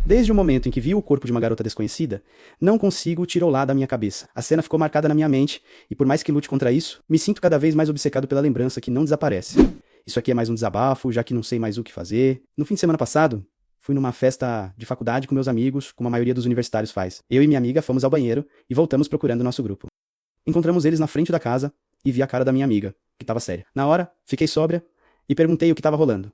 Desde o momento em que vi o corpo de uma garota desconhecida, não consigo tirá-la da minha cabeça. A cena ficou marcada na minha mente, e por mais que lute contra isso, me sinto cada vez mais obcecado pela lembrança que não desaparece. Isso aqui é mais um desabafo, já que não sei mais o que fazer. No fim de semana passado, fui numa festa de faculdade com meus amigos, como a maioria dos universitários faz. Eu e minha amiga fomos ao banheiro e voltamos procurando nosso grupo. Encontramos eles na frente da casa e vi a cara da minha amiga, que estava séria. Na hora, fiquei sóbria e perguntei o que estava rolando.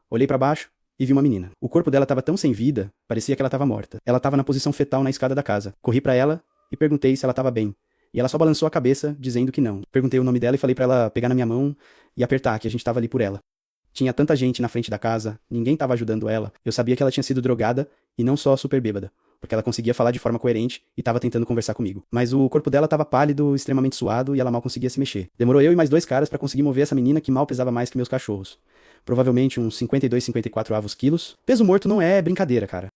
Olhei para baixo e vi uma menina. O corpo dela estava tão sem vida, parecia que ela estava morta. Ela estava na posição fetal na escada da casa. Corri para ela e perguntei se ela estava bem. E ela só balançou a cabeça, dizendo que não. Perguntei o nome dela e falei para ela pegar na minha mão e apertar, que a gente estava ali por ela. Tinha tanta gente na frente da casa, ninguém estava ajudando ela. Eu sabia que ela tinha sido drogada e não só super bêbada, porque ela conseguia falar de forma coerente e estava tentando conversar comigo. Mas o corpo dela estava pálido, extremamente suado e ela mal conseguia se mexer. Demorou eu e mais 2 caras para conseguir mover essa menina que mal pesava mais que meus cachorros. Provavelmente uns 52, 54 avos quilos. Peso morto não é brincadeira, cara.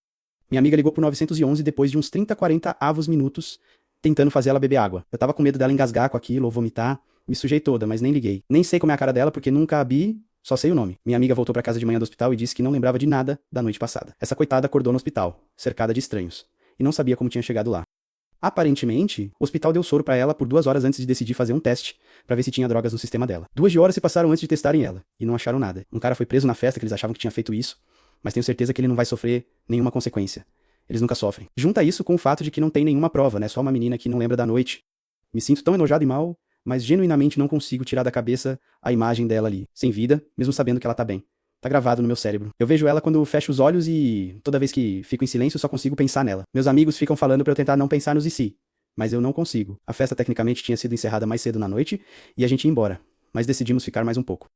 Minha amiga ligou pro 911 depois de uns 30, 40 avos minutos tentando fazer ela beber água. Eu tava com medo dela engasgar com aquilo ou vomitar. Me sujei toda, mas nem liguei. Nem sei como é a cara dela porque nunca a vi. Só sei o nome. Minha amiga voltou pra casa de manhã do hospital e disse que não lembrava de nada da noite passada. Essa coitada acordou no hospital, cercada de estranhos, e não sabia como tinha chegado lá. Aparentemente, o hospital deu soro pra ela por 2 horas antes de decidir fazer um teste pra ver se tinha drogas no sistema dela. 2 horas se passaram antes de testarem ela, e não acharam nada. Um cara foi preso na festa que eles achavam que tinha feito isso, mas tenho certeza que ele não vai sofrer nenhuma consequência. Eles nunca sofrem. Junta isso com o fato de que não tem nenhuma prova, né? Só uma menina que não lembra da noite. Me sinto tão enojado e mal, mas genuinamente não consigo tirar da cabeça a imagem dela ali, sem vida, mesmo sabendo que ela tá bem. Tá gravado no meu cérebro. Eu vejo ela quando fecho os olhos e toda vez que fico em silêncio só consigo pensar nela. Meus amigos ficam falando pra eu tentar não pensar nos e se, mas eu não consigo. A festa tecnicamente tinha sido encerrada mais cedo na noite e a gente ia embora, mas decidimos ficar mais um pouco.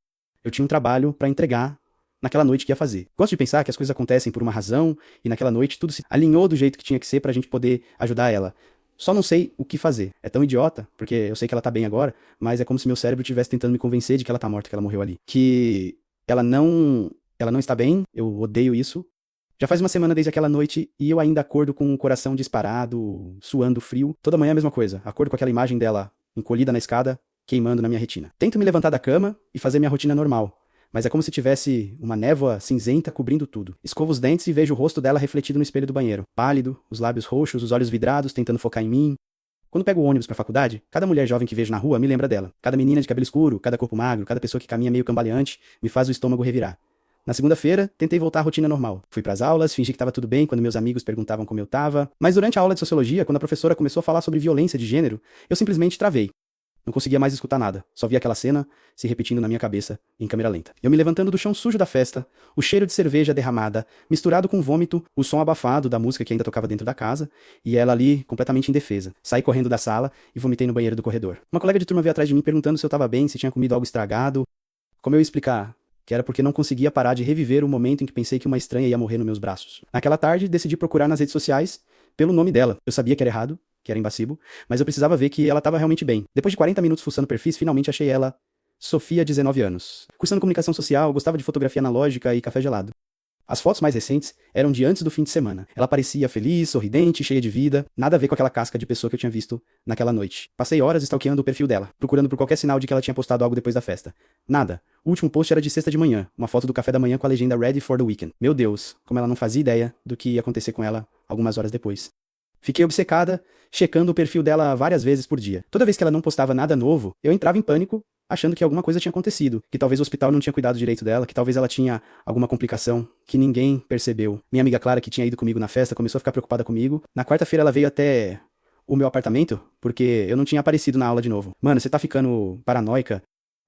Eu tinha um trabalho pra entregar naquela noite que ia fazer. Gosto de pensar que as coisas acontecem por uma razão e naquela noite tudo se alinhou do jeito que tinha que ser pra gente poder ajudar ela. Só não sei o que fazer. É tão idiota, porque eu sei que ela tá bem agora, mas é como se meu cérebro estivesse tentando me convencer de que ela tá morta, que ela morreu ali. Que ela não está bem, eu odeio isso. Já faz uma semana desde aquela noite e eu ainda acordo com o coração disparado, suando frio. Toda manhã é a mesma coisa. Acordo com aquela imagem dela encolhida na escada, queimando na minha retina. Tento me levantar da cama e fazer minha rotina normal, mas é como se tivesse uma névoa cinzenta cobrindo tudo. Escovo os dentes e vejo o rosto dela refletido no espelho do banheiro. Pálido, os lábios roxos, os olhos vidrados, tentando focar em mim. Quando pego o ônibus pra faculdade, cada mulher jovem que vejo na rua me lembra dela. Cada menina de cabelo escuro, cada corpo magro, cada pessoa que caminha meio cambaleante, me faz o estômago revirar. Na segunda-feira, tentei voltar à rotina normal. Fui pras aulas, fingi que tava tudo bem quando meus amigos perguntavam como eu tava. Mas durante a aula de sociologia, quando a professora começou a falar sobre violência de gênero, eu simplesmente travei. Não conseguia mais escutar nada, só via aquela cena se repetindo na minha cabeça, em câmera lenta. Eu me levantando do chão sujo da festa, o cheiro de cerveja derramada, misturado com vômito, o som abafado da música que ainda tocava dentro da casa, e ela ali, completamente indefesa. Saí correndo da sala e vomitei no banheiro do corredor. Uma colega de turma veio atrás de mim perguntando se eu tava bem, se tinha comido algo estragado. Como eu ia explicar? Que era porque não conseguia parar de reviver o momento em que pensei que uma estranha ia morrer nos meus braços. Naquela tarde, decidi procurar nas redes sociais pelo nome dela. Eu sabia que era errado, que era embacibo, mas eu precisava ver que ela estava realmente bem. Depois de 40 minutos fuçando perfis, finalmente achei ela, Sofia, 19 anos. Cursando comunicação social, gostava de fotografia analógica e café gelado. As fotos mais recentes eram de antes do fim de semana. Ela parecia feliz, sorridente, cheia de vida, nada a ver com aquela casca de pessoa que eu tinha visto naquela noite. Passei horas stalkeando o perfil dela, procurando por qualquer sinal de que ela tinha postado algo depois da festa. Nada. O último post era de sexta de manhã, uma foto do café da manhã com a legenda Ready for the Weekend. Meu Deus, como ela não fazia ideia do que ia acontecer com ela algumas horas depois. Fiquei obcecada, checando o perfil dela várias vezes por dia. Toda vez que ela não postava nada novo, eu entrava em pânico, achando que alguma coisa tinha acontecido, que talvez o hospital não tinha cuidado direito dela, que talvez ela tinha alguma complicação que ninguém percebeu. Minha amiga Clara, que tinha ido comigo na festa, começou a ficar preocupada comigo. Na quarta-feira ela veio até o meu apartamento, porque eu não tinha aparecido na aula de novo. Mano, você tá ficando paranoica?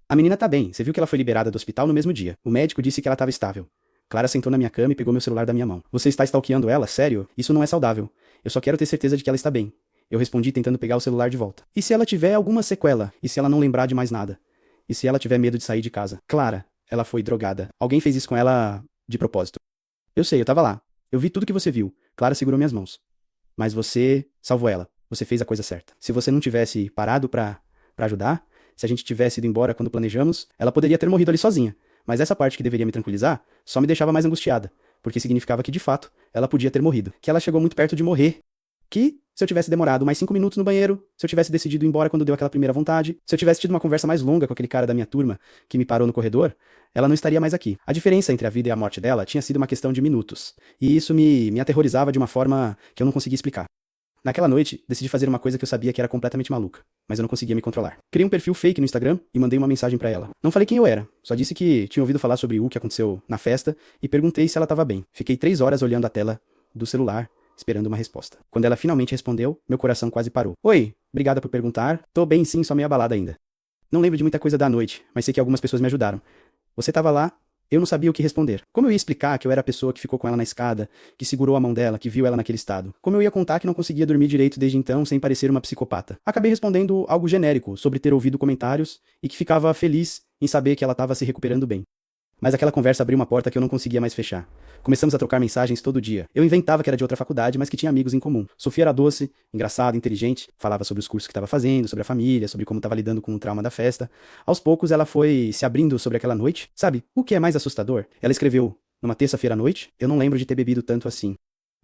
A menina tá bem, você viu que ela foi liberada do hospital no mesmo dia. O médico disse que ela tava estável. Clara sentou na minha cama e pegou meu celular da minha mão. Você está stalkeando ela? Sério? Isso não é saudável. Eu só quero ter certeza de que ela está bem. Eu respondi tentando pegar o celular de volta. E se ela tiver alguma sequela? E se ela não lembrar de mais nada? E se ela tiver medo de sair de casa? Clara, ela foi drogada. Alguém fez isso com ela de propósito. Eu sei, eu tava lá. Eu vi tudo que você viu. Clara segurou minhas mãos. Mas você salvou ela. Você fez a coisa certa. Se você não tivesse parado pra ajudar, se a gente tivesse ido embora quando planejamos, ela poderia ter morrido ali sozinha. Mas essa parte que deveria me tranquilizar só me deixava mais angustiada, porque significava que, de fato, ela podia ter morrido. Que ela chegou muito perto de morrer. Que, se eu tivesse demorado mais 5 minutos no banheiro, se eu tivesse decidido ir embora quando deu aquela primeira vontade, se eu tivesse tido uma conversa mais longa com aquele cara da minha turma que me parou no corredor, ela não estaria mais aqui. A diferença entre a vida e a morte dela tinha sido uma questão de minutos, e isso me aterrorizava de uma forma que eu não conseguia explicar. Naquela noite, decidi fazer uma coisa que eu sabia que era completamente maluca, mas eu não conseguia me controlar. Criei um perfil fake no Instagram e mandei uma mensagem pra ela. Não falei quem eu era, só disse que tinha ouvido falar sobre o que aconteceu na festa e perguntei se ela estava bem. Fiquei 3 horas olhando a tela do celular, esperando uma resposta. Quando ela finalmente respondeu, meu coração quase parou. Oi, obrigada por perguntar. Tô bem sim, só meio abalada ainda. Não lembro de muita coisa da noite, mas sei que algumas pessoas me ajudaram. Você tava lá? Eu não sabia o que responder. Como eu ia explicar que eu era a pessoa que ficou com ela na escada, que segurou a mão dela, que viu ela naquele estado? Como eu ia contar que não conseguia dormir direito desde então sem parecer uma psicopata? Acabei respondendo algo genérico sobre ter ouvido comentários e que ficava feliz em saber que ela estava se recuperando bem. Mas aquela conversa abriu uma porta que eu não conseguia mais fechar. Começamos a trocar mensagens todo dia. Eu inventava que era de outra faculdade, mas que tinha amigos em comum. Sofia era doce, engraçada, inteligente, falava sobre os cursos que estava fazendo, sobre a família, sobre como estava lidando com o trauma da festa. Aos poucos ela foi se abrindo sobre aquela noite. Sabe, o que é mais assustador? Ela escreveu, numa terça-feira à noite, eu não lembro de ter bebido tanto assim.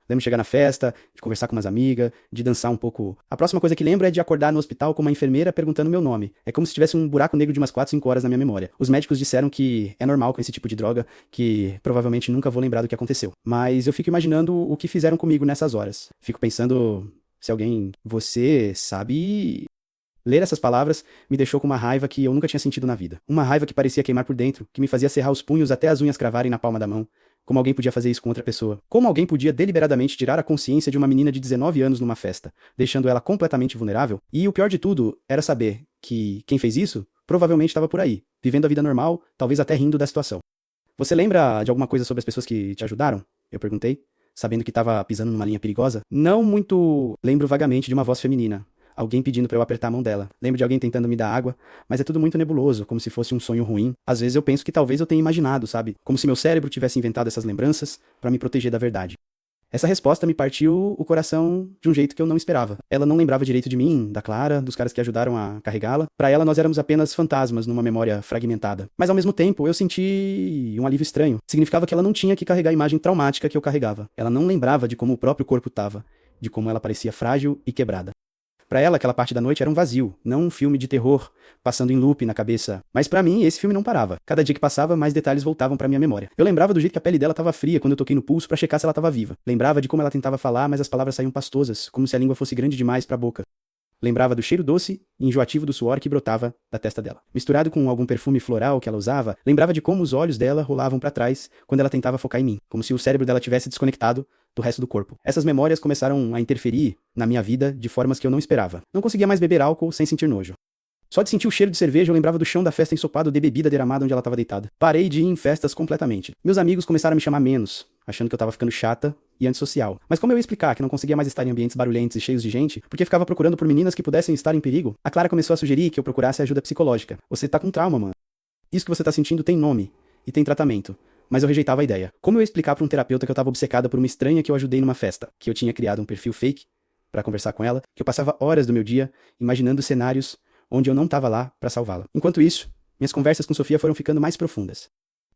Lembro de chegar na festa, de conversar com umas amigas, de dançar um pouco. A próxima coisa que lembro é de acordar no hospital com uma enfermeira perguntando meu nome. É como se tivesse um buraco negro de umas 4, 5 horas na minha memória. Os médicos disseram que é normal com esse tipo de droga, que provavelmente nunca vou lembrar do que aconteceu. Mas eu fico imaginando o que fizeram comigo nessas horas. Fico pensando se alguém... Você sabe... Ler essas palavras me deixou com uma raiva que eu nunca tinha sentido na vida. Uma raiva que parecia queimar por dentro, que me fazia cerrar os punhos até as unhas cravarem na palma da mão. Como alguém podia fazer isso com outra pessoa? Como alguém podia deliberadamente tirar a consciência de uma menina de 19 anos numa festa, deixando ela completamente vulnerável? E o pior de tudo era saber que quem fez isso provavelmente estava por aí, vivendo a vida normal, talvez até rindo da situação. Você lembra de alguma coisa sobre as pessoas que te ajudaram? Eu perguntei, sabendo que estava pisando numa linha perigosa. Não muito. Lembro vagamente de uma voz feminina. Alguém pedindo pra eu apertar a mão dela. Lembro de alguém tentando me dar água, mas é tudo muito nebuloso, como se fosse um sonho ruim. Às vezes eu penso que talvez eu tenha imaginado, sabe? Como se meu cérebro tivesse inventado essas lembranças pra me proteger da verdade. Essa resposta me partiu o coração de um jeito que eu não esperava. Ela não lembrava direito de mim, da Clara, dos caras que ajudaram a carregá-la. Pra ela, nós éramos apenas fantasmas numa memória fragmentada. Mas ao mesmo tempo, eu senti um alívio estranho. Significava que ela não tinha que carregar a imagem traumática que eu carregava. Ela não lembrava de como o próprio corpo tava, de como ela parecia frágil e quebrada. Pra ela, aquela parte da noite era um vazio, não um filme de terror passando em loop na cabeça. Mas pra mim, esse filme não parava. Cada dia que passava, mais detalhes voltavam pra minha memória. Eu lembrava do jeito que a pele dela tava fria quando eu toquei no pulso pra checar se ela tava viva. Lembrava de como ela tentava falar, mas as palavras saíam pastosas, como se a língua fosse grande demais pra boca. Lembrava do cheiro doce e enjoativo do suor que brotava da testa dela. Misturado com algum perfume floral que ela usava, lembrava de como os olhos dela rolavam pra trás quando ela tentava focar em mim, como se o cérebro dela tivesse desconectado do resto do corpo. Essas memórias começaram a interferir na minha vida de formas que eu não esperava. Não conseguia mais beber álcool sem sentir nojo. Só de sentir o cheiro de cerveja eu lembrava do chão da festa ensopado de bebida derramada onde ela estava deitada. Parei de ir em festas completamente. Meus amigos começaram a me chamar menos, achando que eu tava ficando chata e antissocial. Mas como eu ia explicar que não conseguia mais estar em ambientes barulhentos e cheios de gente, porque ficava procurando por meninas que pudessem estar em perigo, a Clara começou a sugerir que eu procurasse ajuda psicológica. Você tá com trauma, mano. Isso que você tá sentindo tem nome e tem tratamento. Mas eu rejeitava a ideia. Como eu ia explicar pra um terapeuta que eu tava obcecada por uma estranha que eu ajudei numa festa, que eu tinha criado um perfil fake pra conversar com ela, que eu passava horas do meu dia imaginando cenários onde eu não tava lá pra salvá-la. Enquanto isso, minhas conversas com Sofia foram ficando mais profundas.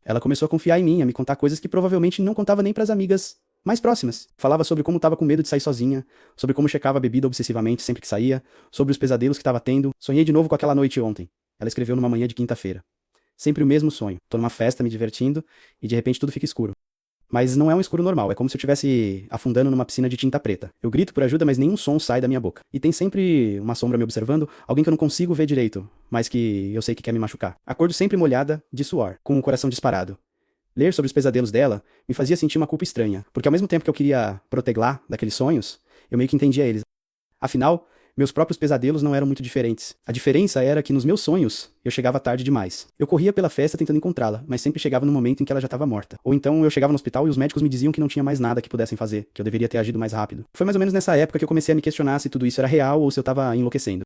Ela começou a confiar em mim, a me contar coisas que provavelmente não contava nem pras amigas mais próximas. Falava sobre como tava com medo de sair sozinha, sobre como checava a bebida obsessivamente sempre que saía, sobre os pesadelos que tava tendo. Sonhei de novo com aquela noite ontem. Ela escreveu numa manhã de quinta-feira. Sempre o mesmo sonho. Tô numa festa me divertindo e de repente tudo fica escuro. Mas não é um escuro normal, é como se eu estivesse afundando numa piscina de tinta preta. Eu grito por ajuda, mas nenhum som sai da minha boca. E tem sempre uma sombra me observando, alguém que eu não consigo ver direito, mas que eu sei que quer me machucar. Acordo sempre molhada de suor, com o coração disparado. Ler sobre os pesadelos dela me fazia sentir uma culpa estranha, porque ao mesmo tempo que eu queria proteglar daqueles sonhos, eu meio que entendia eles. Afinal, meus próprios pesadelos não eram muito diferentes. A diferença era que nos meus sonhos, eu chegava tarde demais. Eu corria pela festa tentando encontrá-la, mas sempre chegava no momento em que ela já estava morta. Ou então eu chegava no hospital e os médicos me diziam que não tinha mais nada que pudessem fazer, que eu deveria ter agido mais rápido. Foi mais ou menos nessa época que eu comecei a me questionar se tudo isso era real ou se eu estava enlouquecendo.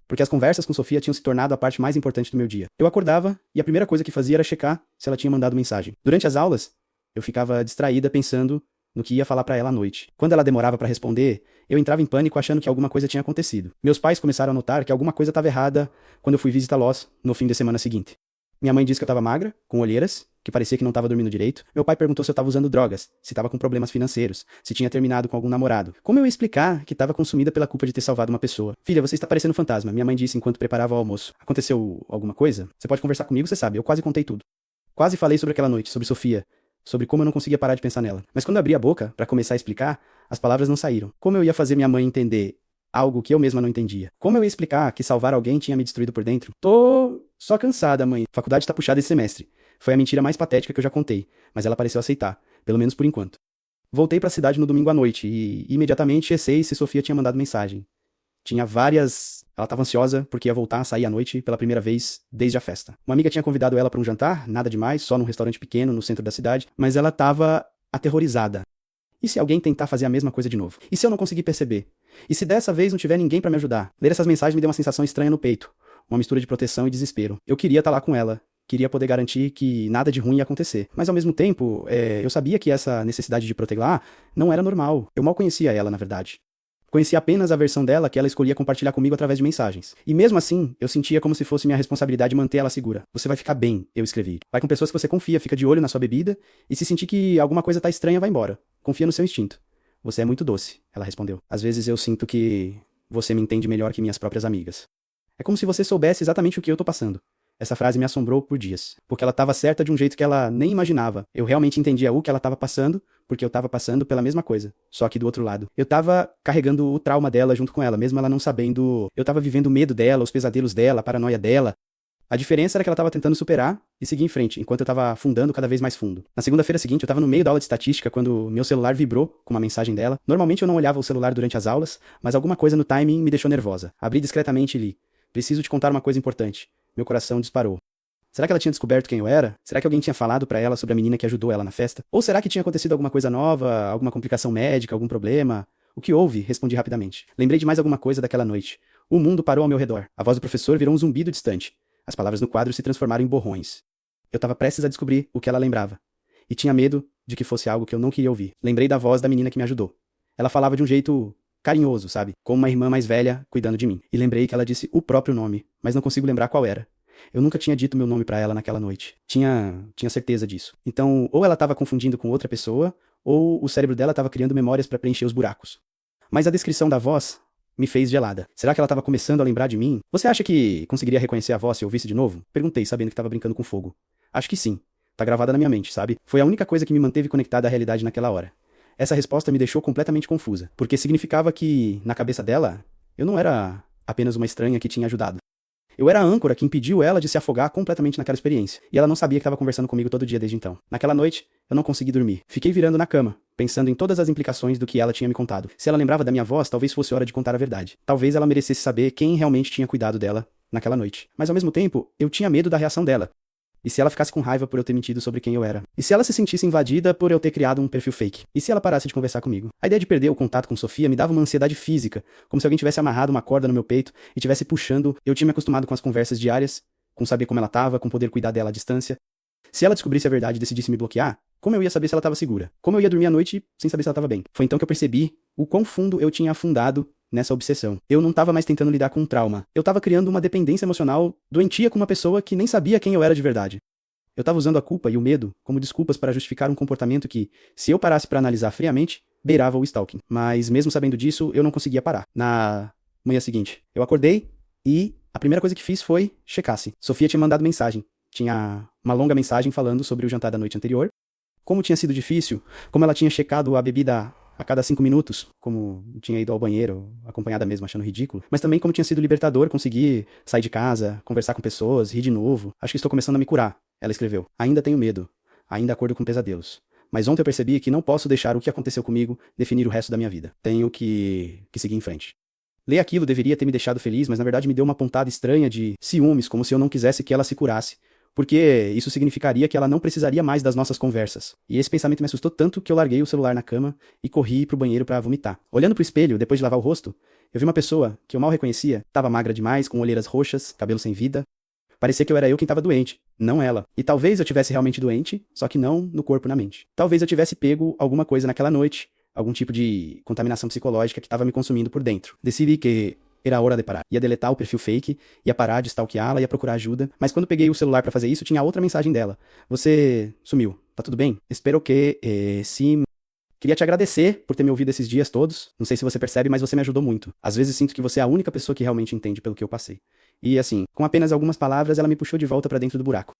Porque as conversas com Sofia tinham se tornado a parte mais importante do meu dia. Eu acordava e a primeira coisa que fazia era checar se ela tinha mandado mensagem. Durante as aulas, eu ficava distraída pensando no que ia falar pra ela à noite. Quando ela demorava pra responder, eu entrava em pânico achando que alguma coisa tinha acontecido. Meus pais começaram a notar que alguma coisa estava errada quando eu fui visitá-los no fim de semana seguinte. Minha mãe disse que eu estava magra, com olheiras que parecia que não estava dormindo direito. Meu pai perguntou se eu estava usando drogas, se estava com problemas financeiros, se tinha terminado com algum namorado. Como eu ia explicar que estava consumida pela culpa de ter salvado uma pessoa? Filha, você está parecendo um fantasma, minha mãe disse enquanto preparava o almoço. Aconteceu alguma coisa? Você pode conversar comigo, você sabe, eu quase contei tudo. Quase falei sobre aquela noite, sobre Sofia, sobre como eu não conseguia parar de pensar nela. Mas quando abri a boca para começar a explicar, as palavras não saíram. Como eu ia fazer minha mãe entender algo que eu mesma não entendia? Como eu ia explicar que salvar alguém tinha me destruído por dentro? Tô só cansada, mãe. Faculdade tá puxada esse semestre. Foi a mentira mais patética que eu já contei, mas ela pareceu aceitar, pelo menos por enquanto. Voltei pra cidade no domingo à noite e imediatamente cessei se Sofia tinha mandado mensagem. Tinha várias... Ela estava ansiosa porque ia voltar a sair à noite pela primeira vez desde a festa. Uma amiga tinha convidado ela para um jantar, nada demais, só num restaurante pequeno no centro da cidade, mas ela estava aterrorizada. E se alguém tentar fazer a mesma coisa de novo? E se eu não conseguir perceber? E se dessa vez não tiver ninguém para me ajudar? Ler essas mensagens me deu uma sensação estranha no peito, uma mistura de proteção e desespero. Eu queria estar lá com ela, queria poder garantir que nada de ruim ia acontecer. Mas ao mesmo tempo, eu sabia que essa necessidade de proteger não era normal. Eu mal conhecia ela, na verdade. Conhecia apenas a versão dela que ela escolhia compartilhar comigo através de mensagens. E mesmo assim, eu sentia como se fosse minha responsabilidade manter ela segura. Você vai ficar bem, eu escrevi. Vai com pessoas que você confia, fica de olho na sua bebida, e se sentir que alguma coisa tá estranha, vai embora. Confia no seu instinto. Você é muito doce, ela respondeu. Às vezes eu sinto que você me entende melhor que minhas próprias amigas. É como se você soubesse exatamente o que eu tô passando. Essa frase me assombrou por dias, porque ela estava certa de um jeito que ela nem imaginava. Eu realmente entendia o que ela estava passando, porque eu estava passando pela mesma coisa, só que do outro lado. Eu estava carregando o trauma dela junto com ela, mesmo ela não sabendo. Eu estava vivendo o medo dela, os pesadelos dela, a paranoia dela. A diferença era que ela estava tentando superar e seguir em frente, enquanto eu estava afundando cada vez mais fundo. Na segunda-feira seguinte, eu estava no meio da aula de estatística quando meu celular vibrou com uma mensagem dela. Normalmente eu não olhava o celular durante as aulas, mas alguma coisa no timing me deixou nervosa. Abri discretamente e li. Preciso te contar uma coisa importante. Meu coração disparou. Será que ela tinha descoberto quem eu era? Será que alguém tinha falado pra ela sobre a menina que ajudou ela na festa? Ou será que tinha acontecido alguma coisa nova, alguma complicação médica, algum problema? O que houve? Respondi rapidamente. Lembrei de mais alguma coisa daquela noite. O mundo parou ao meu redor. A voz do professor virou um zumbido distante. As palavras no quadro se transformaram em borrões. Eu estava prestes a descobrir o que ela lembrava. E tinha medo de que fosse algo que eu não queria ouvir. Lembrei da voz da menina que me ajudou. Ela falava de um jeito carinhoso, sabe? Como uma irmã mais velha cuidando de mim. E lembrei que ela disse o próprio nome, mas não consigo lembrar qual era. Eu nunca tinha dito meu nome pra ela naquela noite. Tinha certeza disso. Então, ou ela estava confundindo com outra pessoa, ou o cérebro dela estava criando memórias pra preencher os buracos. Mas a descrição da voz me fez gelada. Será que ela estava começando a lembrar de mim? Você acha que conseguiria reconhecer a voz se eu ouvisse de novo? Perguntei, sabendo que estava brincando com fogo. Acho que sim. Tá gravada na minha mente, sabe? Foi a única coisa que me manteve conectada à realidade naquela hora. Essa resposta me deixou completamente confusa, porque significava que, na cabeça dela, eu não era apenas uma estranha que tinha ajudado. Eu era a âncora que impediu ela de se afogar completamente naquela experiência. E ela não sabia que estava conversando comigo todo dia desde então. Naquela noite, eu não consegui dormir. Fiquei virando na cama, pensando em todas as implicações do que ela tinha me contado. Se ela lembrava da minha voz, talvez fosse hora de contar a verdade. Talvez ela merecesse saber quem realmente tinha cuidado dela naquela noite. Mas ao mesmo tempo, eu tinha medo da reação dela. E se ela ficasse com raiva por eu ter mentido sobre quem eu era? E se ela se sentisse invadida por eu ter criado um perfil fake? E se ela parasse de conversar comigo? A ideia de perder o contato com Sofia me dava uma ansiedade física, como se alguém tivesse amarrado uma corda no meu peito e tivesse puxando. Eu tinha me acostumado com as conversas diárias, com saber como ela tava, com poder cuidar dela à distância. Se ela descobrisse a verdade e decidisse me bloquear, como eu ia saber se ela estava segura? Como eu ia dormir à noite sem saber se ela estava bem? Foi então que eu percebi o quão fundo eu tinha afundado nessa obsessão. Eu não estava mais tentando lidar com um trauma. Eu estava criando uma dependência emocional doentia com uma pessoa que nem sabia quem eu era de verdade. Eu estava usando a culpa e o medo como desculpas para justificar um comportamento que, se eu parasse para analisar friamente, beirava o stalking. Mas mesmo sabendo disso, eu não conseguia parar. Na manhã seguinte, eu acordei e a primeira coisa que fiz foi checar-se. Sofia tinha mandado mensagem. Tinha uma longa mensagem falando sobre o jantar da noite anterior, como tinha sido difícil, como ela tinha checado a bebida a cada 5 minutos, como tinha ido ao banheiro, acompanhada mesmo, achando ridículo, mas também como tinha sido libertador conseguir sair de casa, conversar com pessoas, rir de novo. Acho que estou começando a me curar, ela escreveu. Ainda tenho medo, ainda acordo com pesadelos. Mas ontem eu percebi que não posso deixar o que aconteceu comigo definir o resto da minha vida. Tenho que seguir em frente. Ler aquilo deveria ter me deixado feliz, mas na verdade me deu uma pontada estranha de ciúmes, como se eu não quisesse que ela se curasse. Porque isso significaria que ela não precisaria mais das nossas conversas. E esse pensamento me assustou tanto que eu larguei o celular na cama e corri pro banheiro pra vomitar. Olhando pro espelho, depois de lavar o rosto, eu vi uma pessoa que eu mal reconhecia. Tava magra demais, com olheiras roxas, cabelo sem vida. Parecia que eu era eu quem tava doente, não ela. E talvez eu tivesse realmente doente, só que não no corpo e na mente. Talvez eu tivesse pego alguma coisa naquela noite, algum tipo de contaminação psicológica que tava me consumindo por dentro. Decidi que Era hora de parar. Ia deletar o perfil fake, ia parar de stalkeá-la, ia procurar ajuda. Mas quando peguei o celular pra fazer isso, tinha outra mensagem dela. Você sumiu. Tá tudo bem? Espero que, sim. Queria te agradecer por ter me ouvido esses dias todos. Não sei se você percebe, mas você me ajudou muito. Às vezes sinto que você é a única pessoa que realmente entende pelo que eu passei. E assim, com apenas algumas palavras, ela me puxou de volta pra dentro do buraco.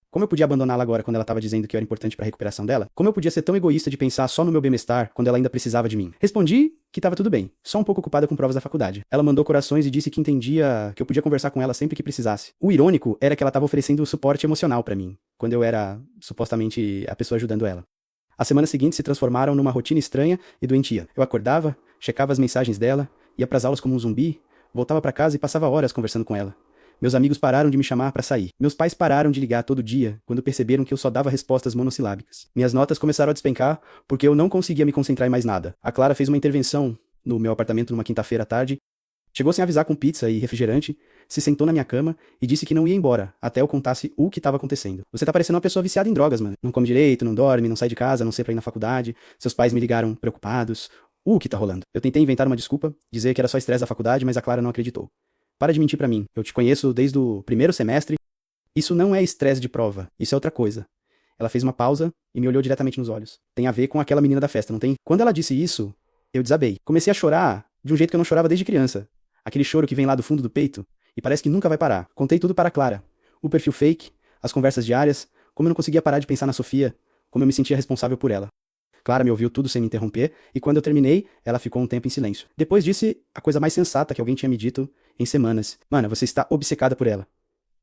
Como eu podia abandoná-la agora quando ela estava dizendo que eu era importante para a recuperação dela? Como eu podia ser tão egoísta de pensar só no meu bem-estar quando ela ainda precisava de mim? Respondi que estava tudo bem, só um pouco ocupada com provas da faculdade. Ela mandou corações e disse que entendia que eu podia conversar com ela sempre que precisasse. O irônico era que ela estava oferecendo suporte emocional para mim, quando eu era, supostamente, a pessoa ajudando ela. As semanas seguintes se transformaram numa rotina estranha e doentia. Eu acordava, checava as mensagens dela, ia para as aulas como um zumbi, voltava para casa e passava horas conversando com ela. Meus amigos pararam de me chamar para sair. Meus pais pararam de ligar todo dia quando perceberam que eu só dava respostas monossilábicas. Minhas notas começaram a despencar porque eu não conseguia me concentrar em mais nada. A Clara fez uma intervenção no meu apartamento numa quinta-feira à tarde, chegou sem avisar com pizza e refrigerante, se sentou na minha cama e disse que não ia embora até eu contasse o que estava acontecendo. Você tá parecendo uma pessoa viciada em drogas, mano. Não come direito, não dorme, não sai de casa, não sei pra ir na faculdade. Seus pais me ligaram preocupados. O que tá rolando? Eu tentei inventar uma desculpa, dizer que era só estresse da faculdade, mas a Clara não acreditou. Para de mentir pra mim. Eu te conheço desde o primeiro semestre. Isso não é estresse de prova. Isso é outra coisa. Ela fez uma pausa e me olhou diretamente nos olhos. Tem a ver com aquela menina da festa, não tem? Quando ela disse isso, eu desabei. Comecei a chorar de um jeito que eu não chorava desde criança. Aquele choro que vem lá do fundo do peito e parece que nunca vai parar. Contei tudo para a Clara. O perfil fake, as conversas diárias, como eu não conseguia parar de pensar na Sofia, como eu me sentia responsável por ela. Clara me ouviu tudo sem me interromper, e quando eu terminei, ela ficou um tempo em silêncio. Depois disse a coisa mais sensata que alguém tinha me dito em semanas. Mana, você está obcecada por ela.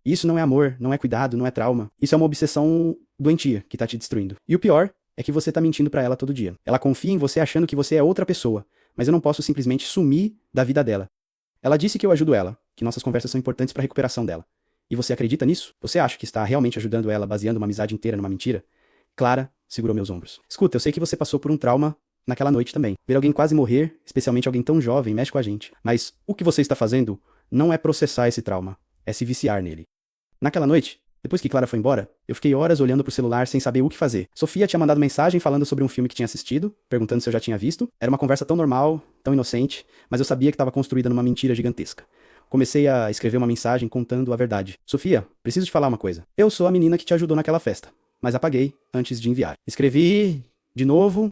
Isso não é amor, não é cuidado, não é trauma. Isso é uma obsessão doentia que tá te destruindo. E o pior é que você tá mentindo pra ela todo dia. Ela confia em você achando que você é outra pessoa, mas eu não posso simplesmente sumir da vida dela. Ela disse que eu ajudo ela, que nossas conversas são importantes pra recuperação dela. E você acredita nisso? Você acha que está realmente ajudando ela baseando uma amizade inteira numa mentira? Clara segurou meus ombros. Escuta, eu sei que você passou por um trauma naquela noite também. Ver alguém quase morrer, especialmente alguém tão jovem, mexe com a gente. Mas o que você está fazendo não é processar esse trauma, é se viciar nele. Naquela noite, depois que Clara foi embora, eu fiquei horas olhando pro celular sem saber o que fazer. Sofia tinha mandado mensagem falando sobre um filme que tinha assistido, perguntando se eu já tinha visto. Era uma conversa tão normal, tão inocente, mas eu sabia que estava construída numa mentira gigantesca. Comecei a escrever uma mensagem contando a verdade. Sofia, preciso te falar uma coisa. Eu sou a menina que te ajudou naquela festa, mas apaguei antes de enviar. Escrevi de novo.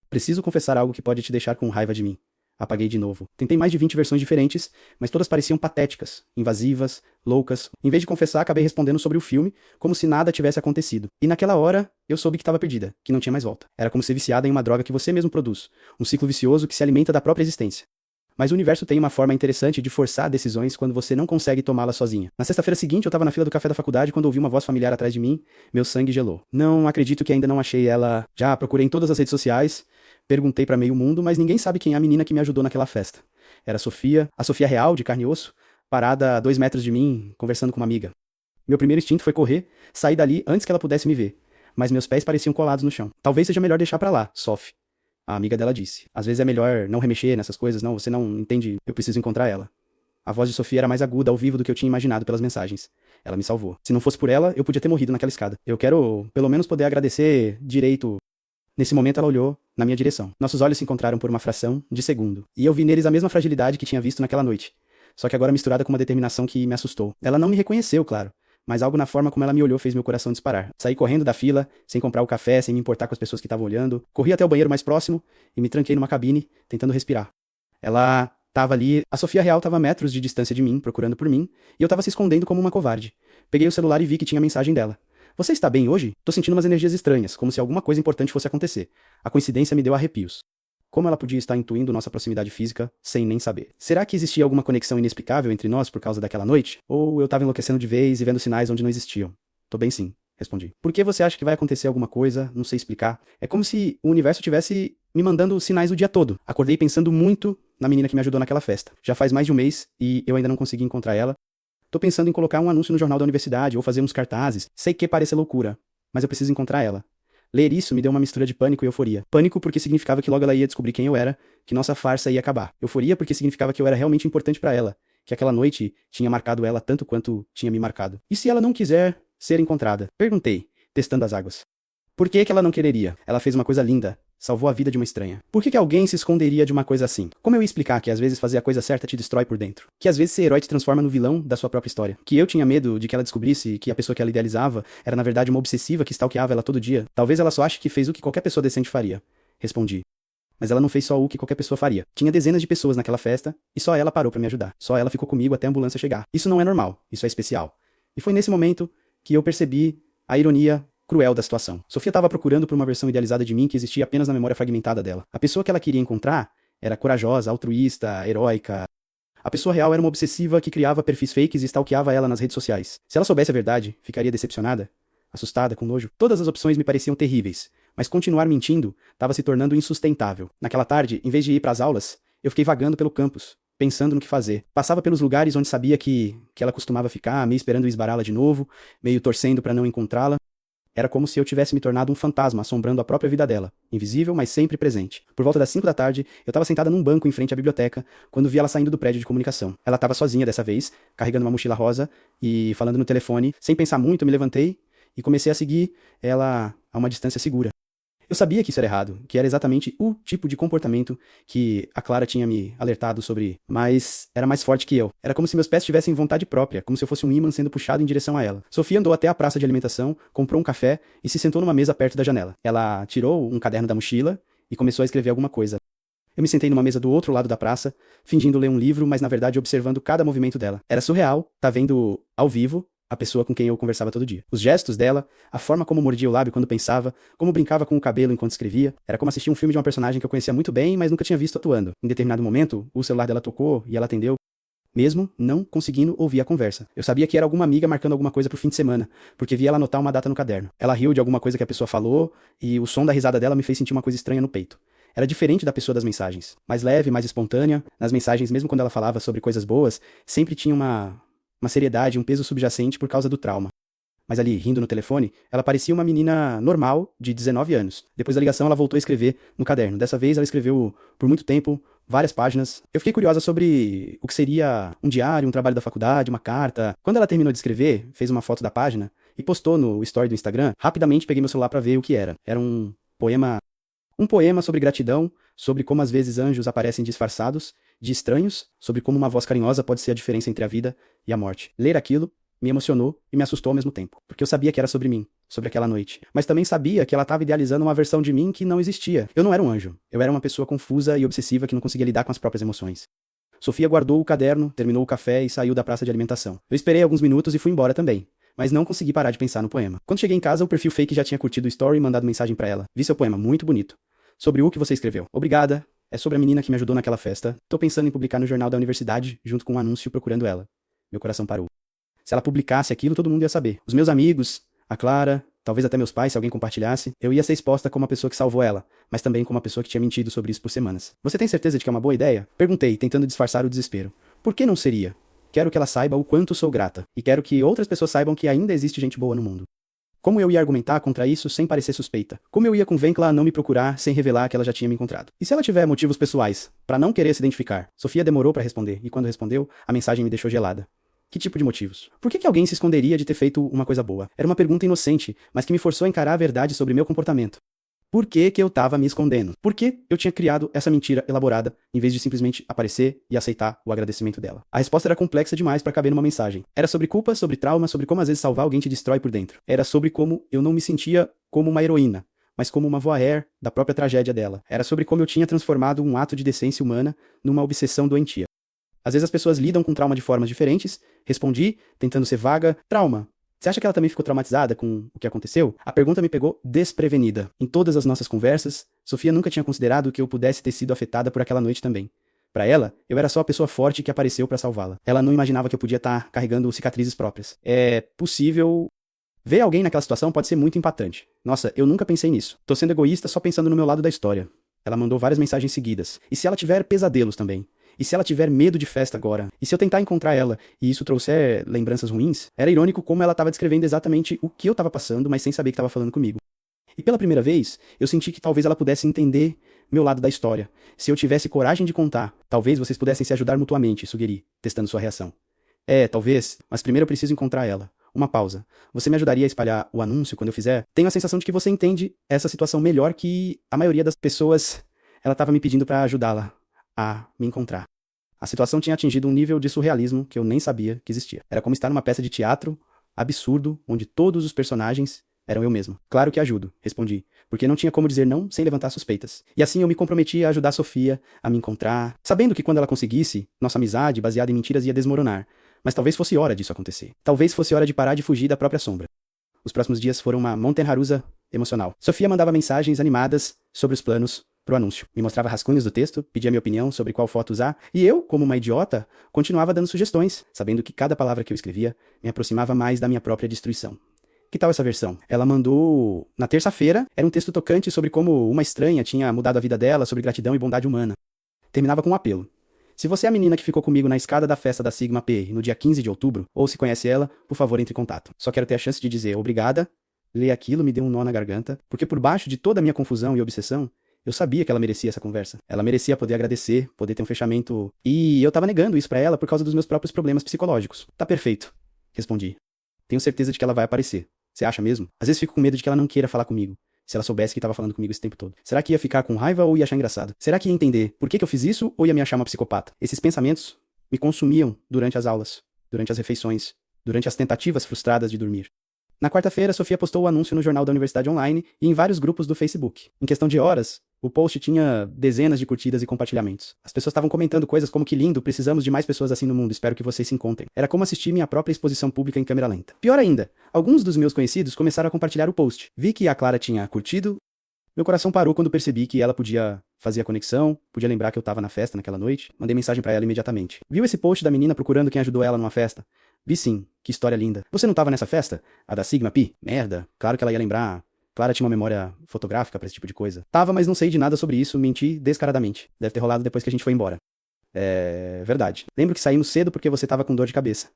Preciso confessar algo que pode te deixar com raiva de mim. Apaguei de novo. Tentei mais de 20 versões diferentes, mas todas pareciam patéticas, invasivas, loucas. Em vez de confessar, acabei respondendo sobre o filme, como se nada tivesse acontecido. E naquela hora, eu soube que estava perdida, que não tinha mais volta. Era como ser viciada em uma droga que você mesmo produz, um ciclo vicioso que se alimenta da própria existência. Mas o universo tem uma forma interessante de forçar decisões quando você não consegue tomá-las sozinha. Na sexta-feira seguinte, eu estava na fila do café da faculdade quando ouvi uma voz familiar atrás de mim. Meu sangue gelou. Não acredito que ainda não achei ela. Já procurei em todas as redes sociais, perguntei pra meio mundo, mas ninguém sabe quem é a menina que me ajudou naquela festa. Era a Sofia real, de carne e osso, parada a 2 metros de mim, conversando com uma amiga. Meu primeiro instinto foi correr, sair dali antes que ela pudesse me ver. Mas meus pés pareciam colados no chão. Talvez seja melhor deixar pra lá, Sof. A amiga dela disse. Às vezes é melhor não remexer nessas coisas, não, você não entende, eu preciso encontrar ela. A voz de Sofia era mais aguda ao vivo do que eu tinha imaginado pelas mensagens. Ela me salvou. Se não fosse por ela, eu podia ter morrido naquela escada. Eu quero, pelo menos, poder agradecer direito. Nesse momento ela olhou na minha direção. Nossos olhos se encontraram por uma fração de segundo. E eu vi neles a mesma fragilidade que tinha visto naquela noite. Só que agora misturada com uma determinação que me assustou. Ela não me reconheceu, claro. Mas algo na forma como ela me olhou fez meu coração disparar. Saí correndo da fila, sem comprar o café, sem me importar com as pessoas que estavam olhando. Corri até o banheiro mais próximo e me tranquei numa cabine, tentando respirar. Ela tava ali, a Sofia real tava a metros de distância de mim, procurando por mim, e eu tava se escondendo como uma covarde. Peguei o celular e vi que tinha mensagem dela. Você está bem hoje? Tô sentindo umas energias estranhas, como se alguma coisa importante fosse acontecer. A coincidência me deu arrepios. Como ela podia estar intuindo nossa proximidade física sem nem saber? Será que existia alguma conexão inexplicável entre nós por causa daquela noite? Ou eu tava enlouquecendo de vez e vendo sinais onde não existiam? Tô bem sim, respondi. Por que você acha que vai acontecer alguma coisa? Não sei explicar. É como se o universo tivesse me mandando sinais o dia todo. Acordei pensando muito na menina que me ajudou naquela festa. Já faz mais de um mês e eu ainda não consegui encontrar ela. Tô pensando em colocar um anúncio no jornal da universidade ou fazer uns cartazes. Sei que parece loucura, mas eu preciso encontrar ela. Ler isso me deu uma mistura de pânico e euforia. Pânico porque significava que logo ela ia descobrir quem eu era, que nossa farsa ia acabar. Euforia porque significava que eu era realmente importante pra ela, que aquela noite tinha marcado ela tanto quanto tinha me marcado. E se ela não quiser ser encontrada? Perguntei, testando as águas. Por que ela não quereria? Ela fez uma coisa linda, salvou a vida de uma estranha. Por que alguém se esconderia de uma coisa assim? Como eu ia explicar que às vezes fazer a coisa certa te destrói por dentro? Que às vezes ser herói te transforma no vilão da sua própria história? Que eu tinha medo de que ela descobrisse que a pessoa que ela idealizava era na verdade uma obsessiva que stalkeava ela todo dia? Talvez ela só ache que fez o que qualquer pessoa decente faria. Respondi. Mas ela não fez só o que qualquer pessoa faria. Tinha dezenas de pessoas naquela festa e só ela parou pra me ajudar. Só ela ficou comigo até a ambulância chegar. Isso não é normal, isso é especial. E foi nesse momento que eu percebi a ironia cruel da situação. Sofia estava procurando por uma versão idealizada de mim que existia apenas na memória fragmentada dela. A pessoa que ela queria encontrar era corajosa, altruísta, heróica. A pessoa real era uma obsessiva que criava perfis fakes e stalkeava ela nas redes sociais. Se ela soubesse a verdade, ficaria decepcionada, assustada, com nojo. Todas as opções me pareciam terríveis, mas continuar mentindo estava se tornando insustentável. Naquela tarde, em vez de ir para as aulas, eu fiquei vagando pelo campus, pensando no que fazer. Passava pelos lugares onde sabia que ela costumava ficar, meio esperando esbará-la de novo, meio torcendo para não encontrá-la. Era como se eu tivesse me tornado um fantasma assombrando a própria vida dela, invisível, mas sempre presente. Por volta das 5 da tarde, eu estava sentada num banco em frente à biblioteca, quando vi ela saindo do prédio de comunicação. Ela estava sozinha dessa vez, carregando uma mochila rosa e falando no telefone. Sem pensar muito, eu me levantei e comecei a seguir ela a uma distância segura. Eu sabia que isso era errado, que era exatamente o tipo de comportamento que a Clara tinha me alertado sobre, mas era mais forte que eu. Era como se meus pés tivessem vontade própria, como se eu fosse um ímã sendo puxado em direção a ela. Sofia andou até a praça de alimentação, comprou um café e se sentou numa mesa perto da janela. Ela tirou um caderno da mochila e começou a escrever alguma coisa. Eu me sentei numa mesa do outro lado da praça, fingindo ler um livro, mas na verdade observando cada movimento dela. Era surreal, tá vendo ao vivo a pessoa com quem eu conversava todo dia. Os gestos dela, a forma como mordia o lábio quando pensava, como brincava com o cabelo enquanto escrevia, era como assistir um filme de uma personagem que eu conhecia muito bem, mas nunca tinha visto atuando. Em determinado momento, o celular dela tocou e ela atendeu, mesmo não conseguindo ouvir a conversa. Eu sabia que era alguma amiga marcando alguma coisa pro fim de semana, porque via ela anotar uma data no caderno. Ela riu de alguma coisa que a pessoa falou, e o som da risada dela me fez sentir uma coisa estranha no peito. Era diferente da pessoa das mensagens. Mais leve, mais espontânea. Nas mensagens, mesmo quando ela falava sobre coisas boas, sempre tinha uma seriedade, um peso subjacente por causa do trauma. Mas ali, rindo no telefone, ela parecia uma menina normal, de 19 anos. Depois da ligação, ela voltou a escrever no caderno. Dessa vez, ela escreveu, por muito tempo, várias páginas. Eu fiquei curiosa sobre o que seria um diário, um trabalho da faculdade, uma carta. Quando ela terminou de escrever, fez uma foto da página e postou no story do Instagram, rapidamente peguei meu celular para ver o que era. Era um poema sobre gratidão, sobre como às vezes anjos aparecem disfarçados de estranhos, sobre como uma voz carinhosa pode ser a diferença entre a vida e a morte. Ler aquilo me emocionou e me assustou ao mesmo tempo, porque eu sabia que era sobre mim, sobre aquela noite. Mas também sabia que ela estava idealizando uma versão de mim que não existia. Eu não era um anjo, eu era uma pessoa confusa e obsessiva que não conseguia lidar com as próprias emoções. Sofia guardou o caderno, terminou o café e saiu da praça de alimentação. Eu esperei alguns minutos e fui embora também, mas não consegui parar de pensar no poema. Quando cheguei em casa, o perfil fake já tinha curtido o story e mandado mensagem para ela. Vi seu poema, muito bonito. Sobre o que você escreveu. Obrigada. É sobre a menina que me ajudou naquela festa. Tô pensando em publicar no jornal da universidade, junto com um anúncio procurando ela. Meu coração parou. Se ela publicasse aquilo, todo mundo ia saber. Os meus amigos, a Clara, talvez até meus pais, se alguém compartilhasse. Eu ia ser exposta como a pessoa que salvou ela, mas também como a pessoa que tinha mentido sobre isso por semanas. Você tem certeza de que é uma boa ideia? Perguntei, tentando disfarçar o desespero. Por que não seria? Quero que ela saiba o quanto sou grata. E quero que outras pessoas saibam que ainda existe gente boa no mundo. Como eu ia argumentar contra isso sem parecer suspeita? Como eu ia convencê-la a não me procurar sem revelar que ela já tinha me encontrado? E se ela tiver motivos pessoais para não querer se identificar? Sofia demorou para responder, e quando respondeu, a mensagem me deixou gelada. Que tipo de motivos? Por que alguém se esconderia de ter feito uma coisa boa? Era uma pergunta inocente, mas que me forçou a encarar a verdade sobre meu comportamento. Por que eu tava me escondendo? Por que eu tinha criado essa mentira elaborada, em vez de simplesmente aparecer e aceitar o agradecimento dela? A resposta era complexa demais para caber numa mensagem. Era sobre culpa, sobre trauma, sobre como às vezes salvar alguém te destrói por dentro. Era sobre como eu não me sentia como uma heroína, mas como uma voyeur da própria tragédia dela. Era sobre como eu tinha transformado um ato de decência humana numa obsessão doentia. Às vezes as pessoas lidam com trauma de formas diferentes. Respondi, tentando ser vaga. Trauma. Você acha que ela também ficou traumatizada com o que aconteceu? A pergunta me pegou desprevenida. Em todas as nossas conversas, Sofia nunca tinha considerado que eu pudesse ter sido afetada por aquela noite também. Para ela, eu era só a pessoa forte que apareceu para salvá-la. Ela não imaginava que eu podia estar carregando cicatrizes próprias. É possível... Ver alguém naquela situação pode ser muito impactante. Nossa, eu nunca pensei nisso. Tô sendo egoísta só pensando no meu lado da história. Ela mandou várias mensagens seguidas. E se ela tiver pesadelos também? E se ela tiver medo de festa agora? E se eu tentar encontrar ela e isso trouxer lembranças ruins? Era irônico como ela estava descrevendo exatamente o que eu estava passando, mas sem saber que estava falando comigo. E pela primeira vez, eu senti que talvez ela pudesse entender meu lado da história. Se eu tivesse coragem de contar, talvez vocês pudessem se ajudar mutuamente, sugeri, testando sua reação. Talvez, mas primeiro eu preciso encontrar ela. Uma pausa. Você me ajudaria a espalhar o anúncio quando eu fizer? Tenho a sensação de que você entende essa situação melhor que a maioria das pessoas. Ela estava me pedindo para ajudá-la a me encontrar. A situação tinha atingido um nível de surrealismo que eu nem sabia que existia. Era como estar numa peça de teatro absurdo, onde todos os personagens eram eu mesmo. Claro que ajudo, respondi, porque não tinha como dizer não sem levantar suspeitas. E assim eu me comprometi a ajudar Sofia a me encontrar, sabendo que quando ela conseguisse, nossa amizade, baseada em mentiras, ia desmoronar. Mas talvez fosse hora disso acontecer. Talvez fosse hora de parar de fugir da própria sombra. Os próximos dias foram uma montanha-russa emocional. Sofia mandava mensagens animadas sobre os planos pro anúncio. Me mostrava rascunhos do texto, pedia minha opinião sobre qual foto usar, e eu, como uma idiota, continuava dando sugestões, sabendo que cada palavra que eu escrevia me aproximava mais da minha própria destruição. Que tal essa versão? Ela mandou na terça-feira, era um texto tocante sobre como uma estranha tinha mudado a vida dela, sobre gratidão e bondade humana. Terminava com um apelo. Se você é a menina que ficou comigo na escada da festa da Sigma Pi no dia 15 de outubro, ou se conhece ela, por favor, entre em contato. Só quero ter a chance de dizer obrigada. Ler aquilo me deu um nó na garganta, porque por baixo de toda a minha confusão e obsessão, eu sabia que ela merecia essa conversa. Ela merecia poder agradecer, poder ter um fechamento. E eu tava negando isso pra ela por causa dos meus próprios problemas psicológicos. Tá perfeito, respondi. Tenho certeza de que ela vai aparecer. Você acha mesmo? Às vezes fico com medo de que ela não queira falar comigo. Se ela soubesse que estava falando comigo esse tempo todo. Será que ia ficar com raiva ou ia achar engraçado? Será que ia entender por que eu fiz isso ou ia me achar uma psicopata? Esses pensamentos me consumiam durante as aulas, durante as refeições, durante as tentativas frustradas de dormir. Na quarta-feira, Sofia postou o anúncio no jornal da Universidade Online e em vários grupos do Facebook. Em questão de horas, o post tinha dezenas de curtidas e compartilhamentos. As pessoas estavam comentando coisas como que lindo, precisamos de mais pessoas assim no mundo, espero que vocês se encontrem. Era como assistir minha própria exposição pública em câmera lenta. Pior ainda, alguns dos meus conhecidos começaram a compartilhar o post. Vi que a Clara tinha curtido. Meu coração parou quando percebi que ela podia fazer a conexão, podia lembrar que eu tava na festa naquela noite. Mandei mensagem pra ela imediatamente. Viu esse post da menina procurando quem ajudou ela numa festa? Vi sim, que história linda. Você não tava nessa festa? A da Sigma Pi? Merda, claro que ela ia lembrar. Clara tinha uma memória fotográfica pra esse tipo de coisa. Tava, mas não sei de nada sobre isso, menti descaradamente. Deve ter rolado depois que a gente foi embora. É verdade. Lembro que saímos cedo porque você tava com dor de cabeça.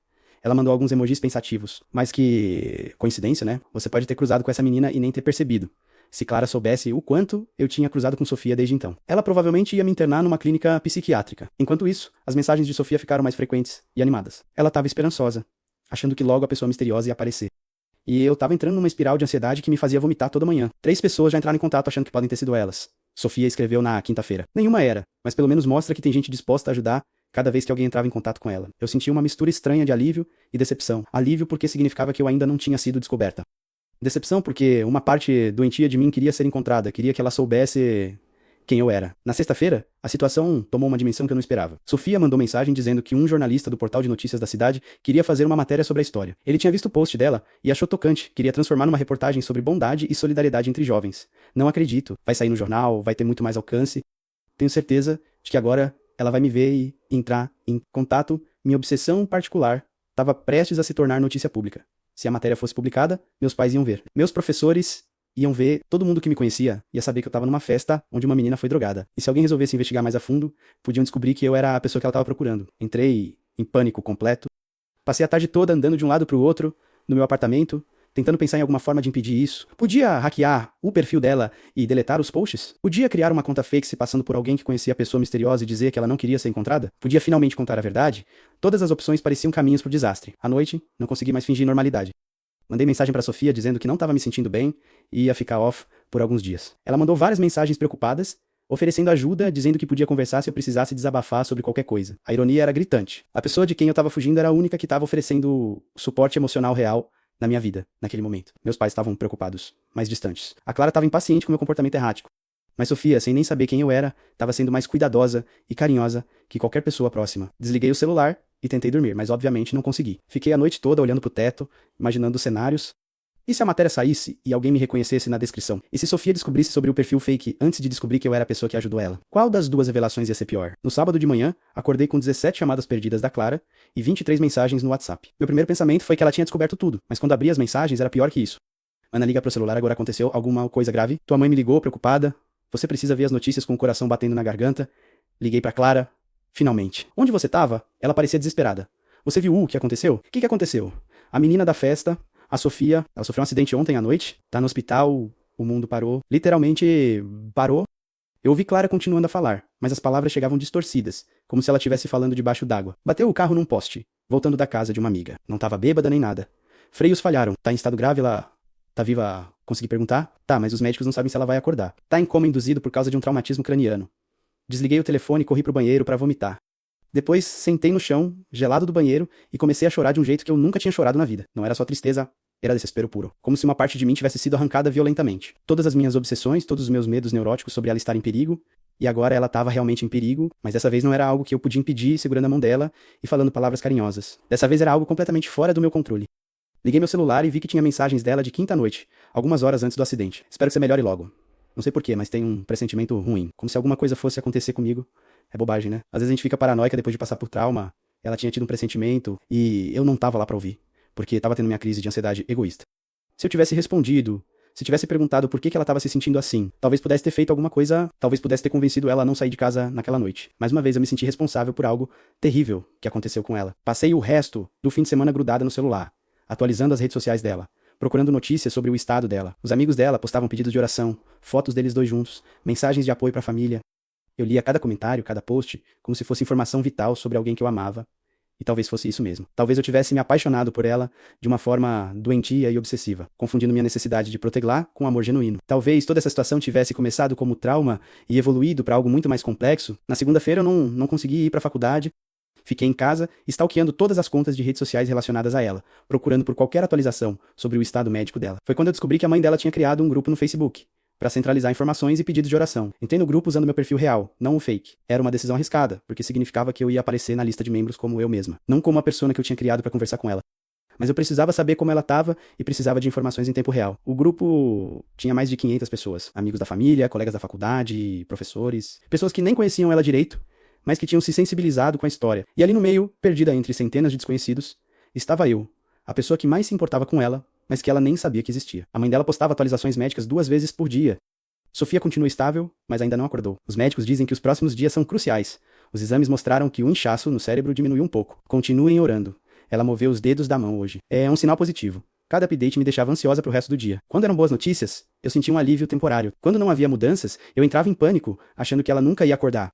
Ela mandou alguns emojis pensativos. Mas que coincidência, né? Você pode ter cruzado com essa menina e nem ter percebido. Se Clara soubesse o quanto eu tinha cruzado com Sofia desde então. Ela provavelmente ia me internar numa clínica psiquiátrica. Enquanto isso, as mensagens de Sofia ficaram mais frequentes e animadas. Ela estava esperançosa, achando que logo a pessoa misteriosa ia aparecer. E eu estava entrando numa espiral de ansiedade que me fazia vomitar toda manhã. 3 pessoas já entraram em contato achando que podem ter sido elas. Sofia escreveu na quinta-feira. Nenhuma era, mas pelo menos mostra que tem gente disposta a ajudar cada vez que alguém entrava em contato com ela. Eu senti uma mistura estranha de alívio e decepção. Alívio porque significava que eu ainda não tinha sido descoberta. Decepção porque uma parte doentia de mim queria ser encontrada, queria que ela soubesse quem eu era. Na sexta-feira, a situação tomou uma dimensão que eu não esperava. Sofia mandou mensagem dizendo que um jornalista do portal de notícias da cidade queria fazer uma matéria sobre a história. Ele tinha visto o post dela e achou tocante, queria transformar numa reportagem sobre bondade e solidariedade entre jovens. Não acredito, vai sair no jornal, vai ter muito mais alcance. Tenho certeza de que agora ela vai me ver e entrar em contato. Minha obsessão particular estava prestes a se tornar notícia pública. Se a matéria fosse publicada, meus pais iam ver. Meus professores iam ver, todo mundo que me conhecia ia saber que eu estava numa festa onde uma menina foi drogada. E se alguém resolvesse investigar mais a fundo, podiam descobrir que eu era a pessoa que ela estava procurando. Entrei em pânico completo. Passei a tarde toda andando de um lado para o outro, no meu apartamento, tentando pensar em alguma forma de impedir isso. Podia hackear o perfil dela e deletar os posts? Podia criar uma conta fake se passando por alguém que conhecia a pessoa misteriosa e dizer que ela não queria ser encontrada? Podia finalmente contar a verdade? Todas as opções pareciam caminhos pro desastre. À noite, não consegui mais fingir normalidade. Mandei mensagem pra Sofia dizendo que não estava me sentindo bem e ia ficar off por alguns dias. Ela mandou várias mensagens preocupadas, oferecendo ajuda, dizendo que podia conversar se eu precisasse desabafar sobre qualquer coisa. A ironia era gritante. A pessoa de quem eu estava fugindo era a única que estava oferecendo suporte emocional real na minha vida, naquele momento. Meus pais estavam preocupados, mais distantes. A Clara estava impaciente com meu comportamento errático. Mas Sofia, sem nem saber quem eu era, estava sendo mais cuidadosa e carinhosa que qualquer pessoa próxima. Desliguei o celular e tentei dormir, mas obviamente não consegui. Fiquei a noite toda olhando pro teto, imaginando cenários. E se a matéria saísse e alguém me reconhecesse na descrição? E se Sofia descobrisse sobre o perfil fake antes de descobrir que eu era a pessoa que ajudou ela? Qual das duas revelações ia ser pior? No sábado de manhã, acordei com 17 chamadas perdidas da Clara e 23 mensagens no WhatsApp. Meu primeiro pensamento foi que ela tinha descoberto tudo, mas quando abri as mensagens era pior que isso. Ana, liga pro celular, agora aconteceu alguma coisa grave? Tua mãe me ligou, preocupada. Você precisa ver as notícias com o coração batendo na garganta. Liguei pra Clara. Finalmente. Onde você tava? Ela parecia desesperada. Você viu o que aconteceu? O que aconteceu? A menina da festa, a Sofia, ela sofreu um acidente ontem à noite. Tá no hospital, o mundo parou. Literalmente parou. Eu ouvi Clara continuando a falar, mas as palavras chegavam distorcidas, como se ela estivesse falando debaixo d'água. Bateu o carro num poste, voltando da casa de uma amiga. Não tava bêbada nem nada. Freios falharam. Tá em estado grave, ela tá viva? Consegui perguntar? Tá, mas os médicos não sabem se ela vai acordar. Tá em coma induzido por causa de um traumatismo craniano. Desliguei o telefone e corri pro banheiro pra vomitar. Depois, sentei no chão, gelado do banheiro, e comecei a chorar de um jeito que eu nunca tinha chorado na vida. Não era só tristeza, era desespero puro. Como se uma parte de mim tivesse sido arrancada violentamente. Todas as minhas obsessões, todos os meus medos neuróticos sobre ela estar em perigo, e agora ela estava realmente em perigo, mas dessa vez não era algo que eu podia impedir segurando a mão dela e falando palavras carinhosas. Dessa vez era algo completamente fora do meu controle. Liguei meu celular e vi que tinha mensagens dela de quinta-noite, algumas horas antes do acidente. Espero que você melhore logo. Não sei porquê, mas tem um pressentimento ruim. Como se alguma coisa fosse acontecer comigo. É bobagem, né? Às vezes a gente fica paranoica depois de passar por trauma. Ela tinha tido um pressentimento e eu não tava lá pra ouvir, porque tava tendo minha crise de ansiedade egoísta. Se eu tivesse respondido, se tivesse perguntado por que ela tava se sentindo assim, talvez pudesse ter feito alguma coisa, talvez pudesse ter convencido ela a não sair de casa naquela noite. Mais uma vez eu me senti responsável por algo terrível que aconteceu com ela. Passei o resto do fim de semana grudada no celular, atualizando as redes sociais dela, procurando notícias sobre o estado dela. Os amigos dela postavam pedidos de oração, fotos deles dois juntos, mensagens de apoio pra família. Eu lia cada comentário, cada post, como se fosse informação vital sobre alguém que eu amava. E talvez fosse isso mesmo. Talvez eu tivesse me apaixonado por ela de uma forma doentia e obsessiva, confundindo minha necessidade de protegê-la com um amor genuíno. Talvez toda essa situação tivesse começado como trauma e evoluído para algo muito mais complexo. Na segunda-feira eu não consegui ir para a faculdade. Fiquei em casa, stalkeando todas as contas de redes sociais relacionadas a ela, procurando por qualquer atualização sobre o estado médico dela. Foi quando eu descobri que a mãe dela tinha criado um grupo no Facebook para centralizar informações e pedidos de oração. Entrei no grupo usando meu perfil real, não o fake. Era uma decisão arriscada, porque significava que eu ia aparecer na lista de membros como eu mesma, não como a persona que eu tinha criado para conversar com ela. Mas eu precisava saber como ela estava e precisava de informações em tempo real. O grupo tinha mais de 500 pessoas, amigos da família, colegas da faculdade, professores, pessoas que nem conheciam ela direito, mas que tinham se sensibilizado com a história. E ali no meio, perdida entre centenas de desconhecidos, estava eu, a pessoa que mais se importava com ela, mas que ela nem sabia que existia. A mãe dela postava atualizações médicas 2 vezes por dia. Sofia continua estável, mas ainda não acordou. Os médicos dizem que os próximos dias são cruciais. Os exames mostraram que o inchaço no cérebro diminuiu um pouco. Continuem orando. Ela moveu os dedos da mão hoje. É um sinal positivo. Cada update me deixava ansiosa pro resto do dia. Quando eram boas notícias, eu sentia um alívio temporário. Quando não havia mudanças, eu entrava em pânico, achando que ela nunca ia acordar.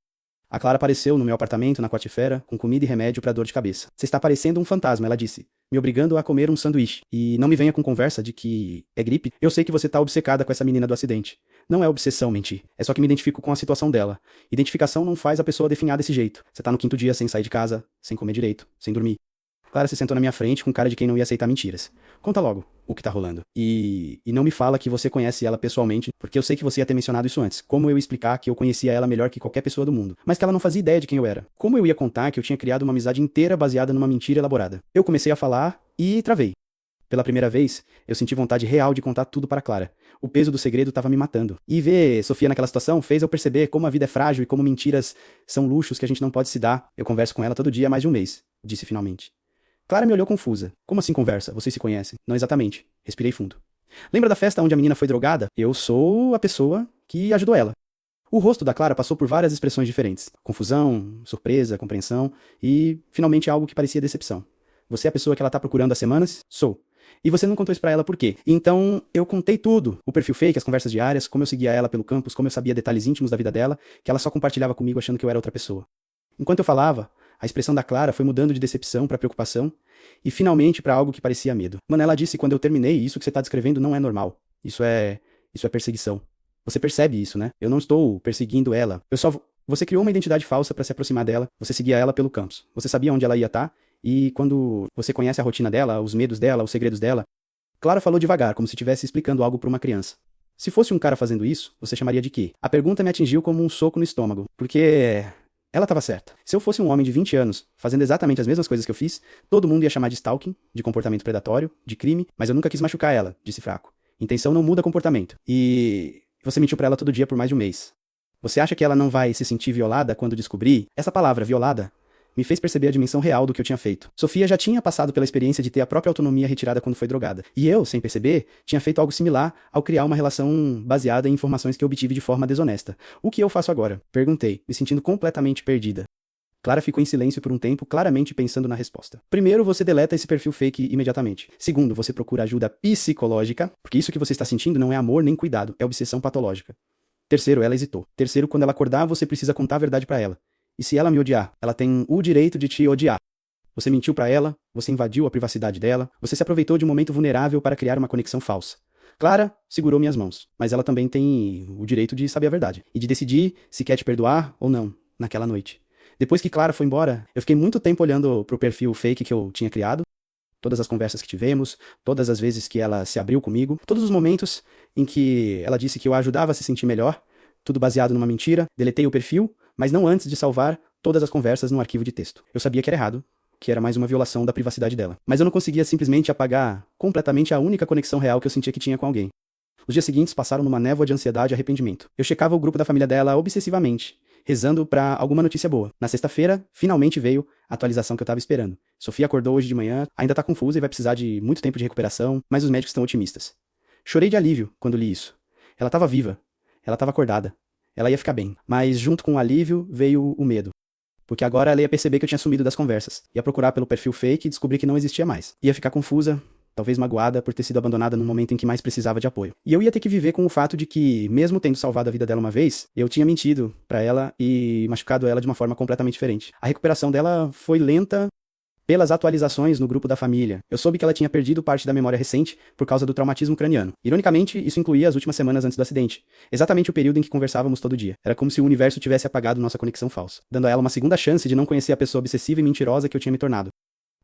A Clara apareceu no meu apartamento, na quarta-feira, com comida e remédio para dor de cabeça. Você está parecendo um fantasma, ela disse, me obrigando a comer um sanduíche. E não me venha com conversa de que é gripe. Eu sei que você tá obcecada com essa menina do acidente. Não é obsessão mentir. É só que me identifico com a situação dela. Identificação não faz a pessoa definhar desse jeito. Você tá no 5º dia sem sair de casa, sem comer direito, sem dormir. Clara se sentou na minha frente com cara de quem não ia aceitar mentiras. Conta logo o que tá rolando. E não me fala que você conhece ela pessoalmente, porque eu sei que você ia ter mencionado isso antes. Como eu ia explicar que eu conhecia ela melhor que qualquer pessoa do mundo, mas que ela não fazia ideia de quem eu era? Como eu ia contar que eu tinha criado uma amizade inteira baseada numa mentira elaborada? Eu comecei a falar e travei. Pela primeira vez, eu senti vontade real de contar tudo para Clara. O peso do segredo estava me matando. E ver Sofia naquela situação fez eu perceber como a vida é frágil e como mentiras são luxos que a gente não pode se dar. Eu converso com ela todo dia há mais de um mês, disse finalmente. Clara me olhou confusa. Como assim conversa? Vocês se conhecem? Não exatamente. Respirei fundo. Lembra da festa onde a menina foi drogada? Eu sou a pessoa que ajudou ela. O rosto da Clara passou por várias expressões diferentes. Confusão, surpresa, compreensão e, finalmente, algo que parecia decepção. Você é a pessoa que ela tá procurando há semanas? Sou. E você não contou isso pra ela por quê? Então, eu contei tudo. O perfil fake, as conversas diárias, como eu seguia ela pelo campus, como eu sabia detalhes íntimos da vida dela, que ela só compartilhava comigo achando que eu era outra pessoa. Enquanto eu falava, a expressão da Clara foi mudando de decepção pra preocupação e, finalmente, pra algo que parecia medo. Mano, ela disse quando eu terminei, isso que você tá descrevendo não é normal. Isso é perseguição. Você percebe isso, né? Eu não estou perseguindo ela. Você criou uma identidade falsa pra se aproximar dela. Você seguia ela pelo campus. Você sabia onde ela ia estar. E quando você conhece a rotina dela, os medos dela, os segredos dela... Clara falou devagar, como se estivesse explicando algo pra uma criança. Se fosse um cara fazendo isso, você chamaria de quê? A pergunta me atingiu como um soco no estômago. Porque... ela estava certa. Se eu fosse um homem de 20 anos, fazendo exatamente as mesmas coisas que eu fiz, todo mundo ia chamar de stalking, de comportamento predatório, de crime, mas eu nunca quis machucar ela, disse fraco. Intenção não muda comportamento. E você mentiu pra ela todo dia por mais de um mês. Você acha que ela não vai se sentir violada quando descobrir? Essa palavra, violada, me fez perceber a dimensão real do que eu tinha feito. Sofia já tinha passado pela experiência de ter a própria autonomia retirada quando foi drogada. E eu, sem perceber, tinha feito algo similar ao criar uma relação baseada em informações que eu obtive de forma desonesta. O que eu faço agora? Perguntei, me sentindo completamente perdida. Clara ficou em silêncio por um tempo, claramente pensando na resposta. Primeiro, você deleta esse perfil fake imediatamente. Segundo, você procura ajuda psicológica, porque isso que você está sentindo não é amor nem cuidado, é obsessão patológica. Terceiro, ela hesitou. Terceiro, quando ela acordar, você precisa contar a verdade pra ela. E se ela me odiar, ela tem o direito de te odiar. Você mentiu pra ela, você invadiu a privacidade dela, você se aproveitou de um momento vulnerável para criar uma conexão falsa. Clara segurou minhas mãos, mas ela também tem o direito de saber a verdade e de decidir se quer te perdoar ou não naquela noite. Depois que Clara foi embora, eu fiquei muito tempo olhando pro perfil fake que eu tinha criado, todas as conversas que tivemos, todas as vezes que ela se abriu comigo, todos os momentos em que ela disse que eu a ajudava a se sentir melhor, tudo baseado numa mentira. Deletei o perfil, mas não antes de salvar todas as conversas num arquivo de texto. Eu sabia que era errado, que era mais uma violação da privacidade dela. Mas eu não conseguia simplesmente apagar completamente a única conexão real que eu sentia que tinha com alguém. Os dias seguintes passaram numa névoa de ansiedade e arrependimento. Eu checava o grupo da família dela obsessivamente, rezando pra alguma notícia boa. Na sexta-feira, finalmente veio a atualização que eu tava esperando. Sofia acordou hoje de manhã, ainda tá confusa e vai precisar de muito tempo de recuperação, mas os médicos estão otimistas. Chorei de alívio quando li isso. Ela tava viva. Ela tava acordada. Ela ia ficar bem. Mas junto com o alívio veio o medo. Porque agora ela ia perceber que eu tinha sumido das conversas. Ia procurar pelo perfil fake e descobrir que não existia mais. Ia ficar confusa, talvez magoada por ter sido abandonada no momento em que mais precisava de apoio. E eu ia ter que viver com o fato de que, mesmo tendo salvado a vida dela uma vez, eu tinha mentido pra ela e machucado ela de uma forma completamente diferente. A recuperação dela foi lenta pelas atualizações no grupo da família. Eu soube que ela tinha perdido parte da memória recente por causa do traumatismo craniano. Ironicamente, isso incluía as últimas semanas antes do acidente. Exatamente o período em que conversávamos todo dia. Era como se o universo tivesse apagado nossa conexão falsa, dando a ela uma segunda chance de não conhecer a pessoa obsessiva e mentirosa que eu tinha me tornado.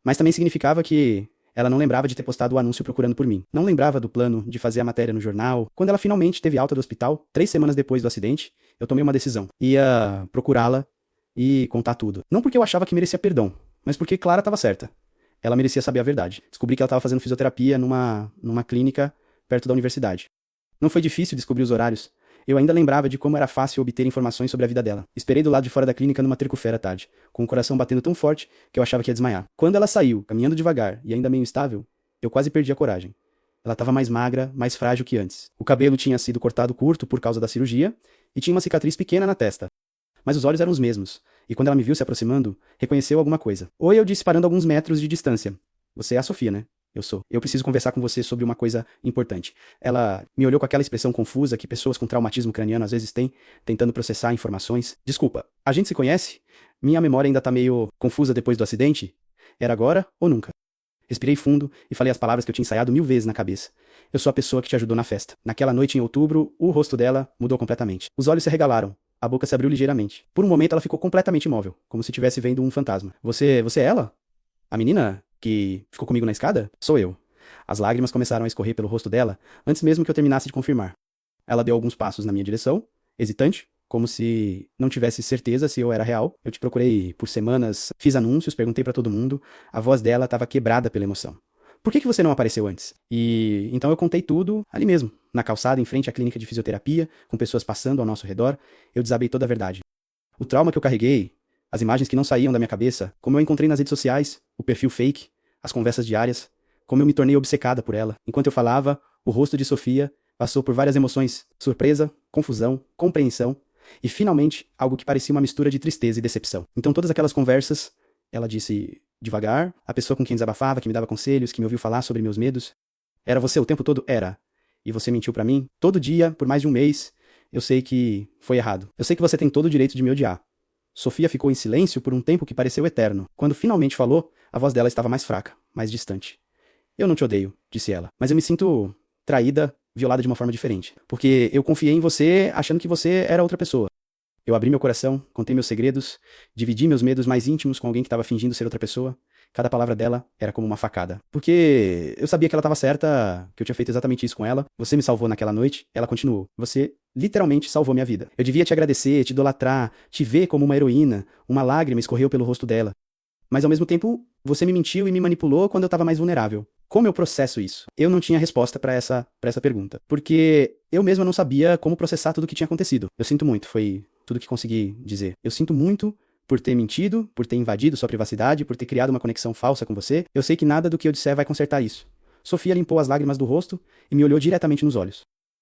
Mas também significava que ela não lembrava de ter postado o anúncio procurando por mim. Não lembrava do plano de fazer a matéria no jornal. Quando ela finalmente teve alta do hospital, 3 semanas depois do acidente, eu tomei uma decisão. Ia procurá-la e contar tudo. Não porque eu achava que merecia perdão, mas porque Clara estava certa. Ela merecia saber a verdade. Descobri que ela estava fazendo fisioterapia numa clínica perto da universidade. Não foi difícil descobrir os horários. Eu ainda lembrava de como era fácil obter informações sobre a vida dela. Esperei do lado de fora da clínica numa terça-feira à tarde, com o coração batendo tão forte que eu achava que ia desmaiar. Quando ela saiu, caminhando devagar e ainda meio instável, eu quase perdi a coragem. Ela estava mais magra, mais frágil que antes. O cabelo tinha sido cortado curto por causa da cirurgia e tinha uma cicatriz pequena na testa. Mas os olhos eram os mesmos, e quando ela me viu se aproximando, reconheceu alguma coisa. Oi, eu disse parando alguns metros de distância. Você é a Sofia, né? Eu sou. Eu preciso conversar com você sobre uma coisa importante. Ela me olhou com aquela expressão confusa que pessoas com traumatismo craniano às vezes têm, tentando processar informações. Desculpa, a gente se conhece? Minha memória ainda tá meio confusa depois do acidente? Era agora ou nunca? Respirei fundo e falei as palavras que eu tinha ensaiado 1000 vezes na cabeça. Eu sou a pessoa que te ajudou na festa. Naquela noite em outubro, o rosto dela mudou completamente. Os olhos se arregalaram. A boca se abriu ligeiramente. Por um momento ela ficou completamente imóvel, como se estivesse vendo um fantasma. Você é ela? A menina que ficou comigo na escada? Sou eu. As lágrimas começaram a escorrer pelo rosto dela, antes mesmo que eu terminasse de confirmar. Ela deu alguns passos na minha direção, hesitante, como se não tivesse certeza se eu era real. Eu te procurei por semanas, fiz anúncios, perguntei pra todo mundo. A voz dela estava quebrada pela emoção. Por que você não apareceu antes? E então eu contei tudo ali mesmo, na calçada em frente à clínica de fisioterapia, com pessoas passando ao nosso redor. Eu desabei toda a verdade. O trauma que eu carreguei, as imagens que não saíam da minha cabeça, como eu encontrei nas redes sociais, o perfil fake, as conversas diárias, como eu me tornei obcecada por ela. Enquanto eu falava, o rosto de Sofia passou por várias emoções: surpresa, confusão, compreensão e, finalmente, algo que parecia uma mistura de tristeza e decepção. Então todas aquelas conversas, ela disse devagar, a pessoa com quem desabafava, que me dava conselhos, que me ouviu falar sobre meus medos. Era você o tempo todo? Era. E você mentiu pra mim? Todo dia, por mais de um mês. Eu sei que foi errado. Eu sei que você tem todo o direito de me odiar. Sofia ficou em silêncio por um tempo que pareceu eterno. Quando finalmente falou, a voz dela estava mais fraca, mais distante. Eu não te odeio, disse ela, mas eu me sinto traída, violada de uma forma diferente. Porque eu confiei em você achando que você era outra pessoa. Eu abri meu coração, contei meus segredos, dividi meus medos mais íntimos com alguém que estava fingindo ser outra pessoa. Cada palavra dela era como uma facada. Porque eu sabia que ela estava certa, que eu tinha feito exatamente isso com ela. Você me salvou naquela noite. Ela continuou. Você literalmente salvou minha vida. Eu devia te agradecer, te idolatrar, te ver como uma heroína. Uma lágrima escorreu pelo rosto dela. Mas ao mesmo tempo, você me mentiu e me manipulou quando eu estava mais vulnerável. Como eu processo isso? Eu não tinha resposta pra essa pergunta. Porque eu mesma não sabia como processar tudo o que tinha acontecido. Eu sinto muito, foi tudo que consegui dizer. Eu sinto muito por ter mentido, por ter invadido sua privacidade, por ter criado uma conexão falsa com você. Eu sei que nada do que eu disser vai consertar isso. Sofia limpou as lágrimas do rosto e me olhou diretamente nos olhos.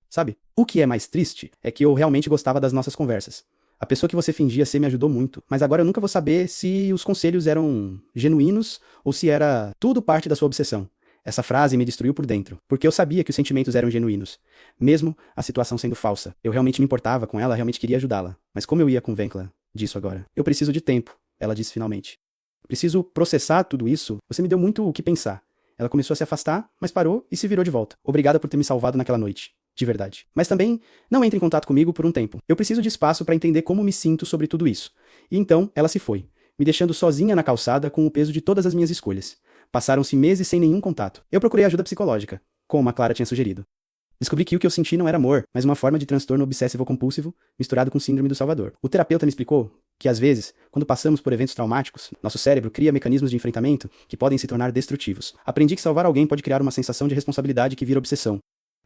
Sabe? O que é mais triste é que eu realmente gostava das nossas conversas. A pessoa que você fingia ser me ajudou muito, mas agora eu nunca vou saber se os conselhos eram genuínos ou se era tudo parte da sua obsessão. Essa frase me destruiu por dentro, porque eu sabia que os sentimentos eram genuínos, mesmo a situação sendo falsa. Eu realmente me importava com ela, realmente queria ajudá-la. Mas como eu ia com Venkla disso agora? Eu preciso de tempo, ela disse finalmente. Preciso processar tudo isso. Você me deu muito o que pensar. Ela começou a se afastar, mas parou e se virou de volta. Obrigada por ter me salvado naquela noite. De verdade. Mas também, não entre em contato comigo por um tempo. Eu preciso de espaço para entender como me sinto sobre tudo isso. E então, ela se foi, me deixando sozinha na calçada com o peso de todas as minhas escolhas. Passaram-se meses sem nenhum contato. Eu procurei ajuda psicológica, como a Clara tinha sugerido. Descobri que o que eu senti não era amor, mas uma forma de transtorno obsessivo-compulsivo misturado com síndrome do Salvador. O terapeuta me explicou que, às vezes, quando passamos por eventos traumáticos, nosso cérebro cria mecanismos de enfrentamento que podem se tornar destrutivos. Aprendi que salvar alguém pode criar uma sensação de responsabilidade que vira obsessão,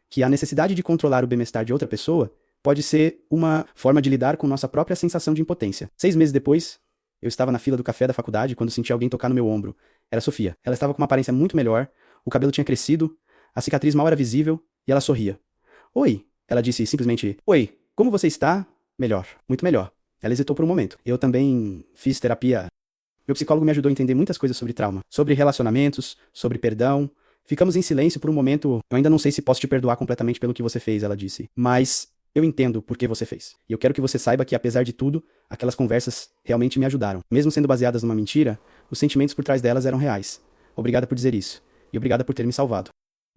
que a necessidade de controlar o bem-estar de outra pessoa pode ser uma forma de lidar com nossa própria sensação de impotência. 6 meses depois, eu estava na fila do café da faculdade quando senti alguém tocar no meu ombro. Era Sofia. Ela estava com uma aparência muito melhor, o cabelo tinha crescido, a cicatriz mal era visível e ela sorria. Oi, ela disse simplesmente, oi, como você está? Melhor, muito melhor. Ela hesitou por um momento. Eu também fiz terapia. Meu psicólogo me ajudou a entender muitas coisas sobre trauma, sobre relacionamentos, sobre perdão. Ficamos em silêncio por um momento. Eu ainda não sei se posso te perdoar completamente pelo que você fez, ela disse. Mas eu entendo por que você fez. E eu quero que você saiba que, apesar de tudo, aquelas conversas realmente me ajudaram. Mesmo sendo baseadas numa mentira, os sentimentos por trás delas eram reais. Obrigada por dizer isso. E obrigada por ter me salvado.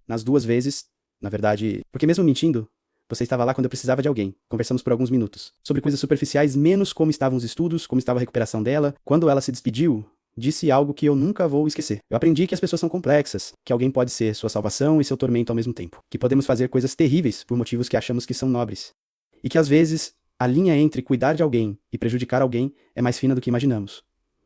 Nas 2 vezes, na verdade, porque mesmo mentindo, você estava lá quando eu precisava de alguém. Conversamos por alguns minutos. Sobre coisas superficiais, menos como estavam os estudos, como estava a recuperação dela. Quando ela se despediu, disse algo que eu nunca vou esquecer. Eu aprendi que as pessoas são complexas, que alguém pode ser sua salvação e seu tormento ao mesmo tempo. Que podemos fazer coisas terríveis por motivos que achamos que são nobres. E que às vezes, a linha entre cuidar de alguém e prejudicar alguém é mais fina do que imaginamos.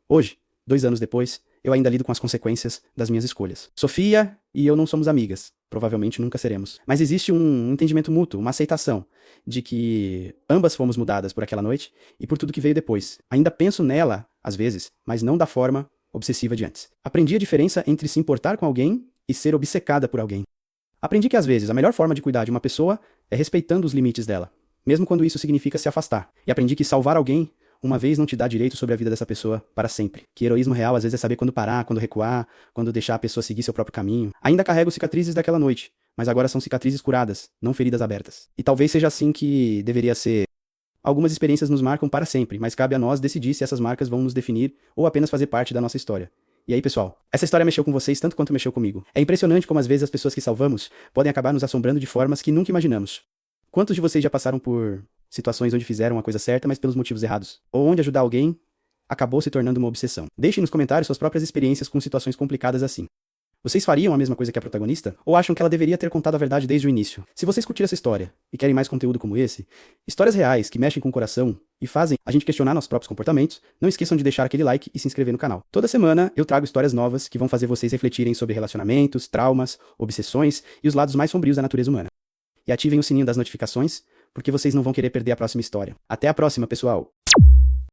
Hoje, 2 anos depois, eu ainda lido com as consequências das minhas escolhas. Sofia e eu não somos amigas. Provavelmente nunca seremos. Mas existe um entendimento mútuo, uma aceitação de que ambas fomos mudadas por aquela noite e por tudo que veio depois. Ainda penso nela, às vezes, mas não da forma obsessiva de antes. Aprendi a diferença entre se importar com alguém e ser obcecada por alguém. Aprendi que, às vezes, a melhor forma de cuidar de uma pessoa é respeitando os limites dela, mesmo quando isso significa se afastar. E aprendi que salvar alguém uma vez não te dá direito sobre a vida dessa pessoa para sempre. Que heroísmo real às vezes é saber quando parar, quando recuar, quando deixar a pessoa seguir seu próprio caminho. Ainda carrego cicatrizes daquela noite, mas agora são cicatrizes curadas, não feridas abertas. E talvez seja assim que deveria ser. Algumas experiências nos marcam para sempre, mas cabe a nós decidir se essas marcas vão nos definir ou apenas fazer parte da nossa história. E aí, pessoal, essa história mexeu com vocês tanto quanto mexeu comigo. É impressionante como às vezes as pessoas que salvamos podem acabar nos assombrando de formas que nunca imaginamos. Quantos de vocês já passaram por situações onde fizeram a coisa certa, mas pelos motivos errados? Ou onde ajudar alguém acabou se tornando uma obsessão? Deixem nos comentários suas próprias experiências com situações complicadas assim. Vocês fariam a mesma coisa que a protagonista? Ou acham que ela deveria ter contado a verdade desde o início? Se vocês curtiram essa história e querem mais conteúdo como esse, histórias reais que mexem com o coração e fazem a gente questionar nossos próprios comportamentos, não esqueçam de deixar aquele like e se inscrever no canal. Toda semana eu trago histórias novas que vão fazer vocês refletirem sobre relacionamentos, traumas, obsessões e os lados mais sombrios da natureza humana. E ativem o sininho das notificações, porque vocês não vão querer perder a próxima história. Até a próxima, pessoal!